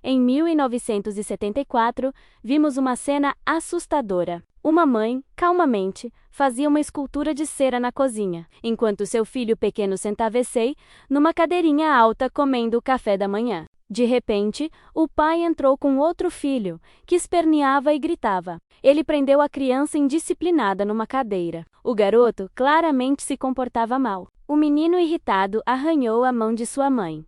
Em 1974, vimos uma cena assustadora. Uma mãe, calmamente, fazia uma escultura de cera na cozinha, enquanto seu filho pequeno sentava numa cadeirinha alta comendo o café da manhã. De repente, o pai entrou com outro filho, que esperneava e gritava. Ele prendeu a criança indisciplinada numa cadeira. O garoto claramente se comportava mal. O menino irritado arranhou a mão de sua mãe.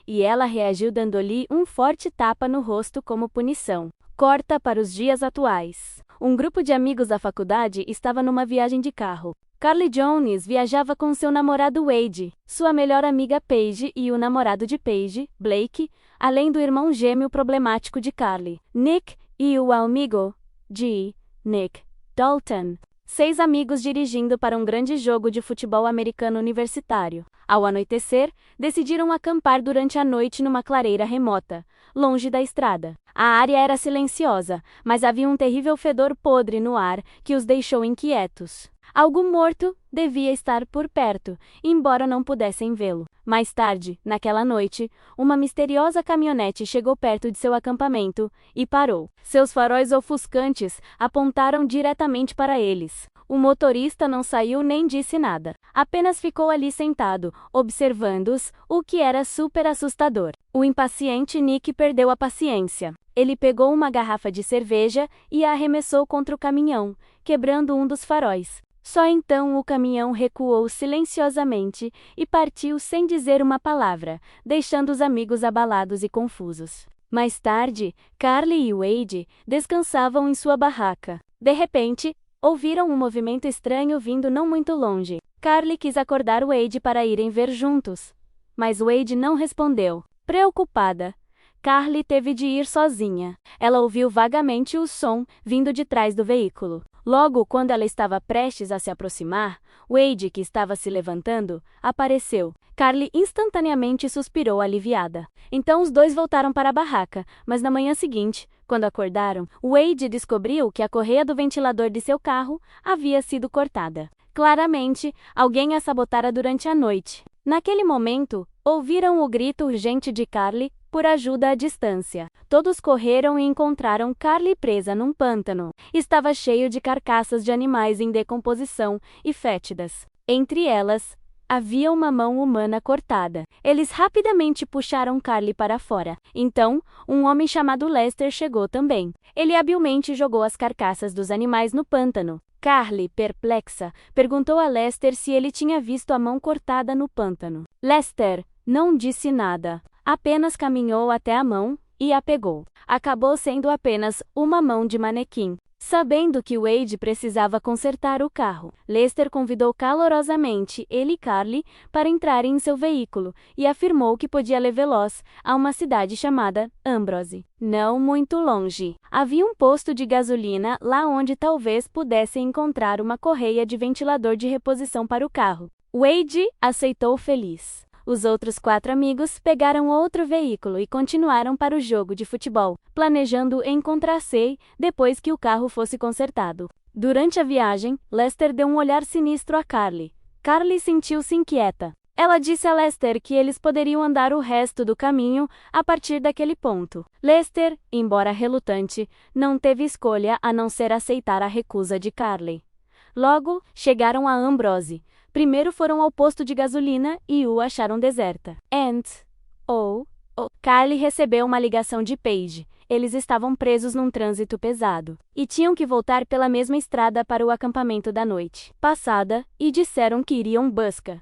E ela reagiu dando-lhe um forte tapa no rosto como punição. Corta para os dias atuais. Um grupo de amigos da faculdade estava numa viagem de carro. Carly Jones viajava com seu namorado Wade, sua melhor amiga Paige e o namorado de Paige, Blake, além do irmão gêmeo problemático de Carly, Nick, e o amigo de Nick, Dalton. 6 amigos dirigindo para um grande jogo de futebol americano universitário. Ao anoitecer, decidiram acampar durante a noite numa clareira remota, longe da estrada. A área era silenciosa, mas havia um terrível fedor podre no ar que os deixou inquietos. Algo morto devia estar por perto, embora não pudessem vê-lo. Mais tarde, naquela noite, uma misteriosa caminhonete chegou perto de seu acampamento e parou. Seus faróis ofuscantes apontaram diretamente para eles. O motorista não saiu nem disse nada. Apenas ficou ali sentado, observando-os, o que era super assustador. O impaciente Nick perdeu a paciência. Ele pegou uma garrafa de cerveja e a arremessou contra o caminhão, quebrando um dos faróis. Só então o caminhão recuou silenciosamente e partiu sem dizer uma palavra, deixando os amigos abalados e confusos. Mais tarde, Carly e Wade descansavam em sua barraca. De repente, ouviram um movimento estranho vindo não muito longe. Carly quis acordar Wade para irem ver juntos, mas Wade não respondeu. Preocupada, Carly teve de ir sozinha. Ela ouviu vagamente o som vindo de trás do veículo. Logo, quando ela estava prestes a se aproximar, Wade, que estava se levantando, apareceu. Carly instantaneamente suspirou aliviada. Então os dois voltaram para a barraca, mas na manhã seguinte, quando acordaram, Wade descobriu que a correia do ventilador de seu carro havia sido cortada. Claramente, alguém a sabotara durante a noite. Naquele momento, ouviram o grito urgente de Carly por ajuda à distância. Todos correram e encontraram Carly presa num pântano. Estava cheio de carcaças de animais em decomposição e fétidas. Entre elas, havia uma mão humana cortada. Eles rapidamente puxaram Carly para fora. Então, um homem chamado Lester chegou também. Ele habilmente jogou as carcaças dos animais no pântano. Carly, perplexa, perguntou a Lester se ele tinha visto a mão cortada no pântano. Lester não disse nada. Apenas caminhou até a mão e a pegou. Acabou sendo apenas uma mão de manequim. Sabendo que Wade precisava consertar o carro, Lester convidou calorosamente ele e Carly para entrarem em seu veículo e afirmou que podia levá-los a uma cidade chamada Ambrose. Não muito longe. Havia um posto de gasolina lá onde talvez pudessem encontrar uma correia de ventilador de reposição para o carro. Wade aceitou feliz. Os outros 4 amigos pegaram outro veículo e continuaram para o jogo de futebol, planejando encontrar-se depois que o carro fosse consertado. Durante a viagem, Lester deu um olhar sinistro a Carly. Carly sentiu-se inquieta. Ela disse a Lester que eles poderiam andar o resto do caminho a partir daquele ponto. Lester, embora relutante, não teve escolha a não ser aceitar a recusa de Carly. Logo, chegaram a Ambrose. Primeiro foram ao posto de gasolina e o acharam deserta. Carly recebeu uma ligação de Paige. Eles estavam presos num trânsito pesado e tinham que voltar pela mesma estrada para o acampamento da noite passada e disseram que iriam buscar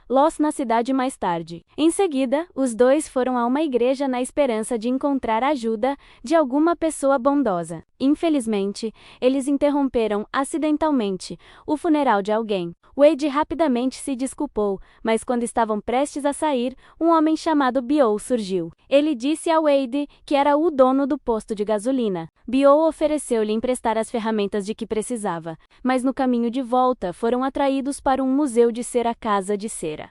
Los na cidade mais tarde. Em seguida, os dois foram a uma igreja na esperança de encontrar ajuda de alguma pessoa bondosa. Infelizmente, eles interromperam acidentalmente o funeral de alguém. Wade rapidamente se desculpou, mas quando estavam prestes a sair, um homem chamado Beau surgiu. Ele disse a Wade que era o dono do posto de gasolina. Beau ofereceu-lhe emprestar as ferramentas de que precisava, mas no caminho de volta foram atraídos para um museu de cera casa de cera.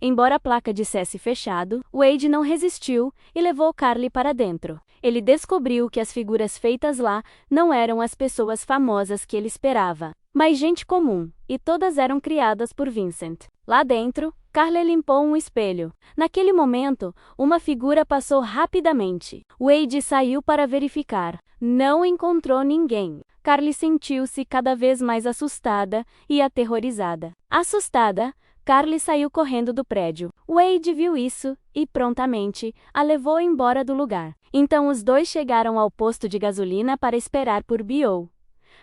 Embora a placa dissesse fechado, Wade não resistiu e levou Carly para dentro. Ele descobriu que as figuras feitas lá não eram as pessoas famosas que ele esperava, mas gente comum, e todas eram criadas por Vincent. Lá dentro, Carly limpou um espelho. Naquele momento, uma figura passou rapidamente. Wade saiu para verificar. Não encontrou ninguém. Carly sentiu-se cada vez mais assustada e aterrorizada. Assustada, Carly saiu correndo do prédio. Wade viu isso e, prontamente, a levou embora do lugar. Então os dois chegaram ao posto de gasolina para esperar por Beau.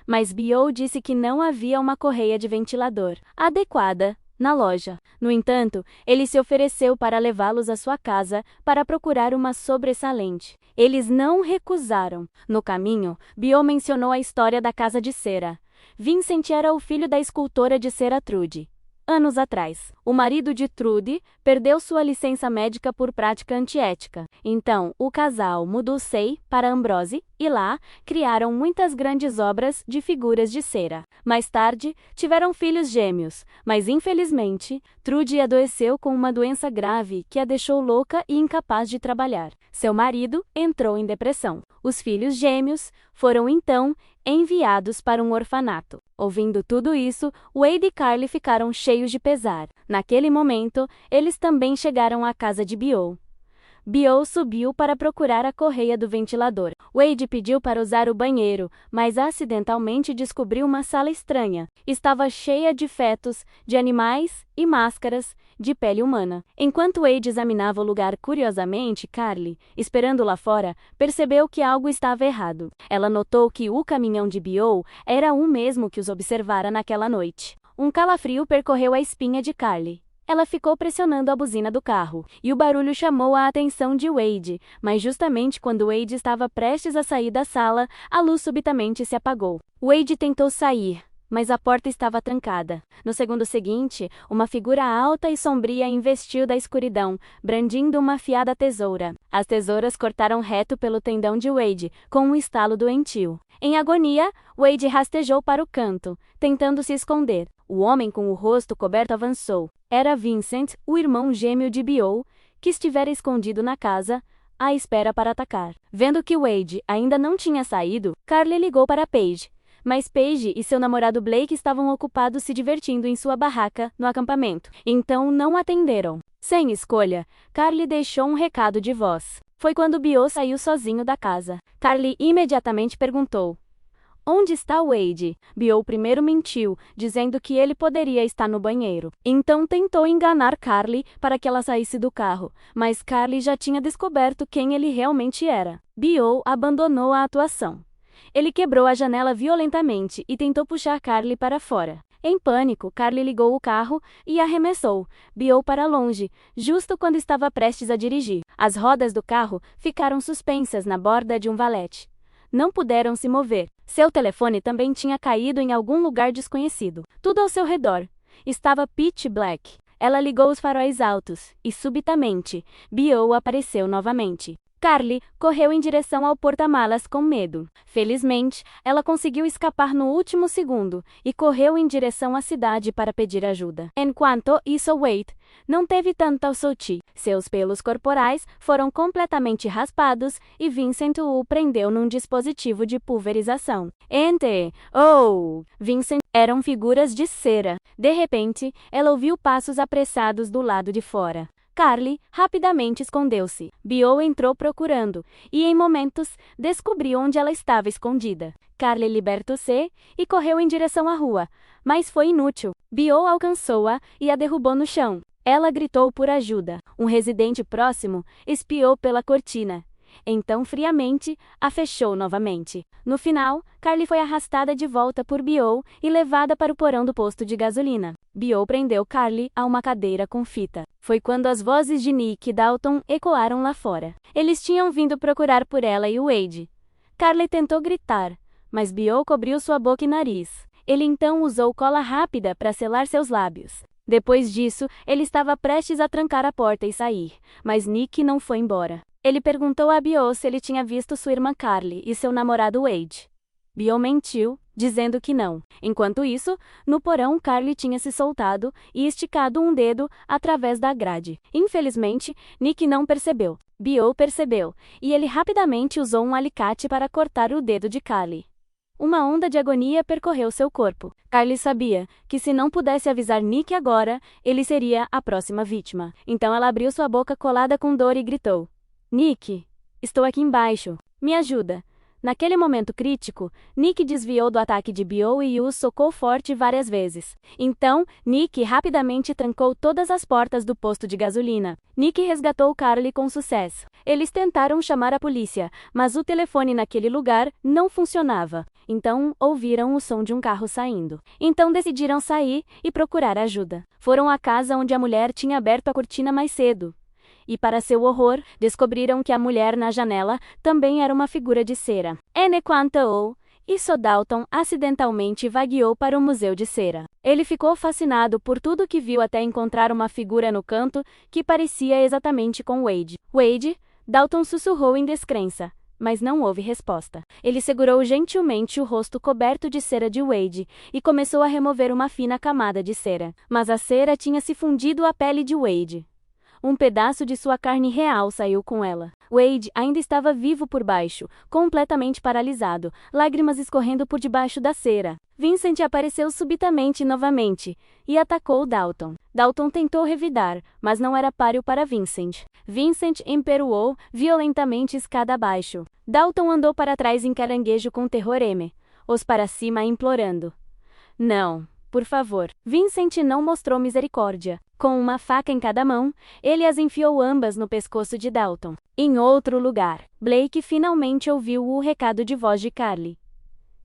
Mas Beau disse que não havia uma correia de ventilador adequada na loja. No entanto, ele se ofereceu para levá-los à sua casa para procurar uma sobressalente. Eles não recusaram. No caminho, Beau mencionou a história da casa de cera. Vincent era o filho da escultora de cera Trudy. Anos atrás, o marido de Trudy perdeu sua licença médica por prática antiética. Então, o casal mudou-se para Ambrose e lá criaram muitas grandes obras de figuras de cera. Mais tarde, tiveram filhos gêmeos, mas infelizmente, Trudy adoeceu com uma doença grave que a deixou louca e incapaz de trabalhar. Seu marido entrou em depressão. Os filhos gêmeos foram então enviados para um orfanato. Ouvindo tudo isso, Wade e Carly ficaram cheios de pesar. Naquele momento, eles também chegaram à casa de Beau. Beau subiu para procurar a correia do ventilador. Wade pediu para usar o banheiro, mas acidentalmente descobriu uma sala estranha. Estava cheia de fetos, de animais e máscaras de pele humana. Enquanto Wade examinava o lugar curiosamente, Carly, esperando lá fora, percebeu que algo estava errado. Ela notou que o caminhão de Beau era o mesmo que os observara naquela noite. Um calafrio percorreu a espinha de Carly. Ela ficou pressionando a buzina do carro, e o barulho chamou a atenção de Wade, mas justamente quando Wade estava prestes a sair da sala, a luz subitamente se apagou. Wade tentou sair, mas a porta estava trancada. No segundo seguinte, uma figura alta e sombria investiu da escuridão, brandindo uma afiada tesoura. As tesouras cortaram reto pelo tendão de Wade, com um estalo doentio. Em agonia, Wade rastejou para o canto, tentando se esconder. O homem com o rosto coberto avançou. Era Vincent, o irmão gêmeo de Beau, que estivera escondido na casa, à espera para atacar. Vendo que Wade ainda não tinha saído, Carly ligou para Paige. Mas Paige e seu namorado Blake estavam ocupados se divertindo em sua barraca no acampamento. Então não atenderam. Sem escolha, Carly deixou um recado de voz. Foi quando Beau saiu sozinho da casa. Carly imediatamente perguntou: "Onde está Wade?" Beau primeiro mentiu, dizendo que ele poderia estar no banheiro. Então tentou enganar Carly para que ela saísse do carro, mas Carly já tinha descoberto quem ele realmente era. Beau abandonou a atuação. Ele quebrou a janela violentamente e tentou puxar Carly para fora. Em pânico, Carly ligou o carro e arremessou Beau para longe, justo quando estava prestes a dirigir. As rodas do carro ficaram suspensas na borda de um valete. Não puderam se mover. Seu telefone também tinha caído em algum lugar desconhecido. Tudo ao seu redor estava pitch black. Ela ligou os faróis altos e, subitamente, Beau apareceu novamente. Carly correu em direção ao porta-malas com medo. Felizmente, ela conseguiu escapar no último segundo e correu em direção à cidade para pedir ajuda. Enquanto isso, Wade não teve tanta sorte. Seus pelos corporais foram completamente raspados e Vincent o prendeu num dispositivo de pulverização. Vincent eram figuras de cera. De repente, ela ouviu passos apressados do lado de fora. Carly rapidamente escondeu-se. Beau entrou procurando, e em momentos descobriu onde ela estava escondida. Carly libertou-se e correu em direção à rua, mas foi inútil. Beau alcançou-a e a derrubou no chão. Ela gritou por ajuda. Um residente próximo espiou pela cortina. Então, friamente, a fechou novamente. No final, Carly foi arrastada de volta por Beau e levada para o porão do posto de gasolina. Beau prendeu Carly a uma cadeira com fita. Foi quando as vozes de Nick e Dalton ecoaram lá fora. Eles tinham vindo procurar por ela e Wade. Carly tentou gritar, mas Beau cobriu sua boca e nariz. Ele então usou cola rápida para selar seus lábios. Depois disso, ele estava prestes a trancar a porta e sair, mas Nick não foi embora. Ele perguntou a Beau se ele tinha visto sua irmã Carly e seu namorado Wade. Beau mentiu, dizendo que não. Enquanto isso, no porão, Carly tinha se soltado e esticado um dedo através da grade. Infelizmente, Nick não percebeu. Beau percebeu, e ele rapidamente usou um alicate para cortar o dedo de Carly. Uma onda de agonia percorreu seu corpo. Carly sabia que se não pudesse avisar Nick agora, ele seria a próxima vítima. Então ela abriu sua boca colada com dor e gritou: Nick, estou aqui embaixo. Me ajuda. Naquele momento crítico, Nick desviou do ataque de Beau e o socou forte várias vezes. Então, Nick rapidamente trancou todas as portas do posto de gasolina. Nick resgatou Carly com sucesso. Eles tentaram chamar a polícia, mas o telefone naquele lugar não funcionava. Então, ouviram o som de um carro saindo. Então decidiram sair e procurar ajuda. Foram à casa onde a mulher tinha aberto a cortina mais cedo. E para seu horror, descobriram que a mulher na janela também era uma figura de cera. Enquanto isso, Dalton acidentalmente vagueou para o museu de cera. Ele ficou fascinado por tudo que viu até encontrar uma figura no canto que parecia exatamente com Wade. Wade? Dalton sussurrou em descrença, mas não houve resposta. Ele segurou gentilmente o rosto coberto de cera de Wade e começou a remover uma fina camada de cera. Mas a cera tinha se fundido à pele de Wade. Um pedaço de sua carne real saiu com ela. Wade ainda estava vivo por baixo, completamente paralisado, lágrimas escorrendo por debaixo da cera. Vincent apareceu subitamente novamente e atacou Dalton. Dalton tentou revidar, mas não era páreo para Vincent. Vincent emperoou violentamente escada abaixo. Dalton andou para trás em caranguejo com terror os para cima implorando: Não, por favor. Vincent não mostrou misericórdia. Com uma faca em cada mão, ele as enfiou ambas no pescoço de Dalton. Em outro lugar, Blake finalmente ouviu o recado de voz de Carly.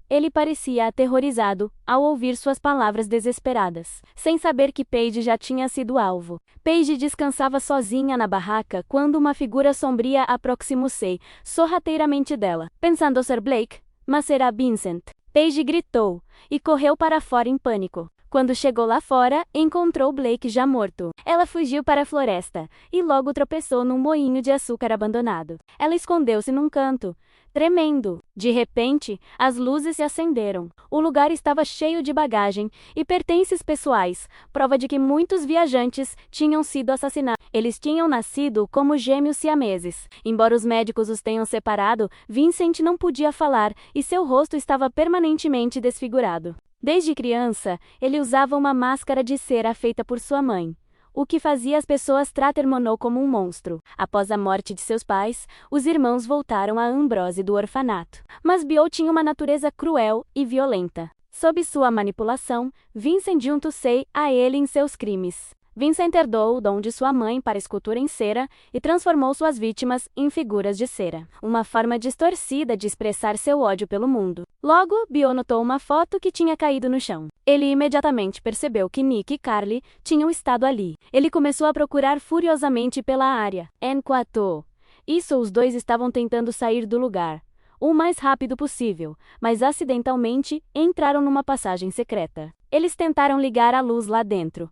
Ele parecia aterrorizado ao ouvir suas palavras desesperadas, sem saber que Paige já tinha sido alvo. Paige descansava sozinha na barraca quando uma figura sombria aproximou-se sorrateiramente dela, pensando ser Blake, mas será Vincent. Paige gritou e correu para fora em pânico. Quando chegou lá fora, encontrou Blake já morto. Ela fugiu para a floresta e logo tropeçou num moinho de açúcar abandonado. Ela escondeu-se num canto, tremendo. De repente, as luzes se acenderam. O lugar estava cheio de bagagem e pertences pessoais, prova de que muitos viajantes tinham sido assassinados. Eles tinham nascido como gêmeos siameses. Embora os médicos os tenham separado, Vincent não podia falar e seu rosto estava permanentemente desfigurado. Desde criança, ele usava uma máscara de cera feita por sua mãe, o que fazia as pessoas tratar-mo como um monstro. Após a morte de seus pais, os irmãos voltaram a Ambrose do orfanato. Mas Beau tinha uma natureza cruel e violenta. Sob sua manipulação, Vincent juntou-se a ele em seus crimes. Vincent herdou o dom de sua mãe para escultura em cera e transformou suas vítimas em figuras de cera, uma forma distorcida de expressar seu ódio pelo mundo. Logo, Beau notou uma foto que tinha caído no chão. Ele imediatamente percebeu que Nick e Carly tinham estado ali. Ele começou a procurar furiosamente pela área. Enquanto isso, os dois estavam tentando sair do lugar o mais rápido possível, mas acidentalmente entraram numa passagem secreta. Eles tentaram ligar a luz lá dentro.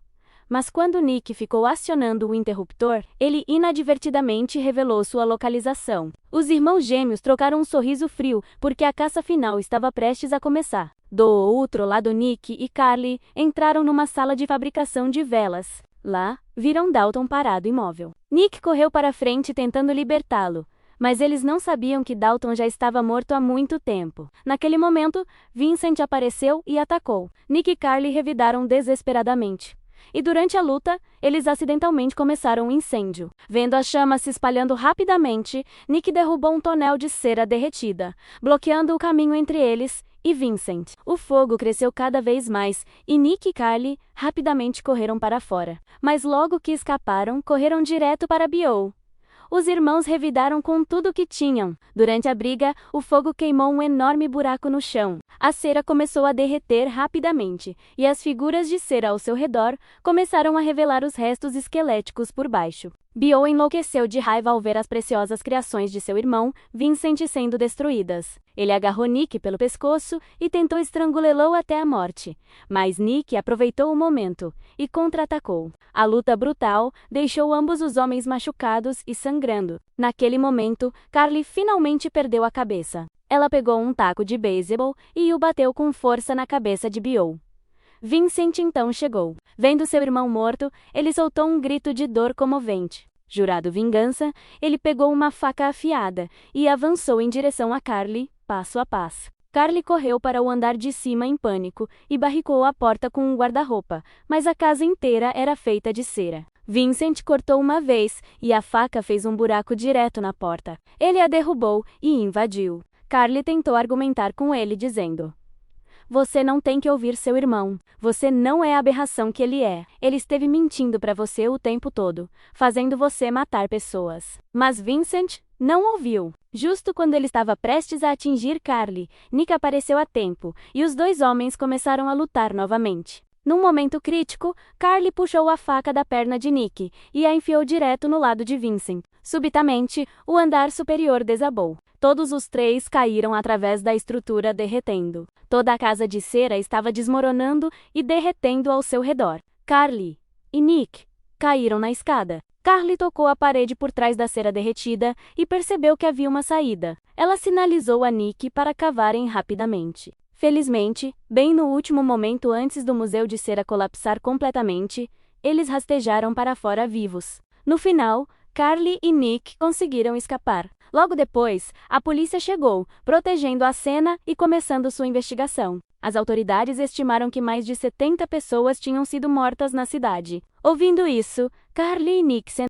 Mas quando Nick ficou acionando o interruptor, ele inadvertidamente revelou sua localização. Os irmãos gêmeos trocaram um sorriso frio, porque a caça final estava prestes a começar. Do outro lado, Nick e Carly entraram numa sala de fabricação de velas. Lá, viram Dalton parado imóvel. Nick correu para a frente tentando libertá-lo, mas eles não sabiam que Dalton já estava morto há muito tempo. Naquele momento, Vincent apareceu e atacou. Nick e Carly revidaram desesperadamente. E durante a luta, eles acidentalmente começaram um incêndio. Vendo as chamas se espalhando rapidamente, Nick derrubou um tonel de cera derretida, bloqueando o caminho entre eles e Vincent. O fogo cresceu cada vez mais e Nick e Carly rapidamente correram para fora. Mas logo que escaparam, correram direto para Beau. Os irmãos revidaram com tudo o que tinham. Durante a briga, o fogo queimou um enorme buraco no chão. A cera começou a derreter rapidamente, e as figuras de cera ao seu redor começaram a revelar os restos esqueléticos por baixo. Beau enlouqueceu de raiva ao ver as preciosas criações de seu irmão, Vincent, sendo destruídas. Ele agarrou Nick pelo pescoço e tentou estrangulá-lo até a morte. Mas Nick aproveitou o momento e contra-atacou. A luta brutal deixou ambos os homens machucados e sangrando. Naquele momento, Carly finalmente perdeu a cabeça. Ela pegou um taco de beisebol e o bateu com força na cabeça de Beau. Vincent então chegou. Vendo seu irmão morto, ele soltou um grito de dor comovente. Jurado vingança, ele pegou uma faca afiada e avançou em direção a Carly, passo a passo. Carly correu para o andar de cima em pânico e barricou a porta com um guarda-roupa, mas a casa inteira era feita de cera. Vincent cortou uma vez e a faca fez um buraco direto na porta. Ele a derrubou e invadiu. Carly tentou argumentar com ele dizendo: "Você não tem que ouvir seu irmão. Você não é a aberração que ele é. Ele esteve mentindo para você o tempo todo, fazendo você matar pessoas." Mas Vincent não ouviu. Justo quando ele estava prestes a atingir Carly, Nick apareceu a tempo e os dois homens começaram a lutar novamente. Num momento crítico, Carly puxou a faca da perna de Nick e a enfiou direto no lado de Vincent. Subitamente, o andar superior desabou. Todos os três caíram através da estrutura derretendo. Toda a casa de cera estava desmoronando e derretendo ao seu redor. Carly e Nick caíram na escada. Carly tocou a parede por trás da cera derretida e percebeu que havia uma saída. Ela sinalizou a Nick para cavarem rapidamente. Felizmente, bem no último momento antes do museu de cera colapsar completamente, eles rastejaram para fora vivos. No final, Carly e Nick conseguiram escapar. Logo depois, a polícia chegou, protegendo a cena e começando sua investigação. As autoridades estimaram que mais de 70 pessoas tinham sido mortas na cidade. Ouvindo isso, Carly e Nick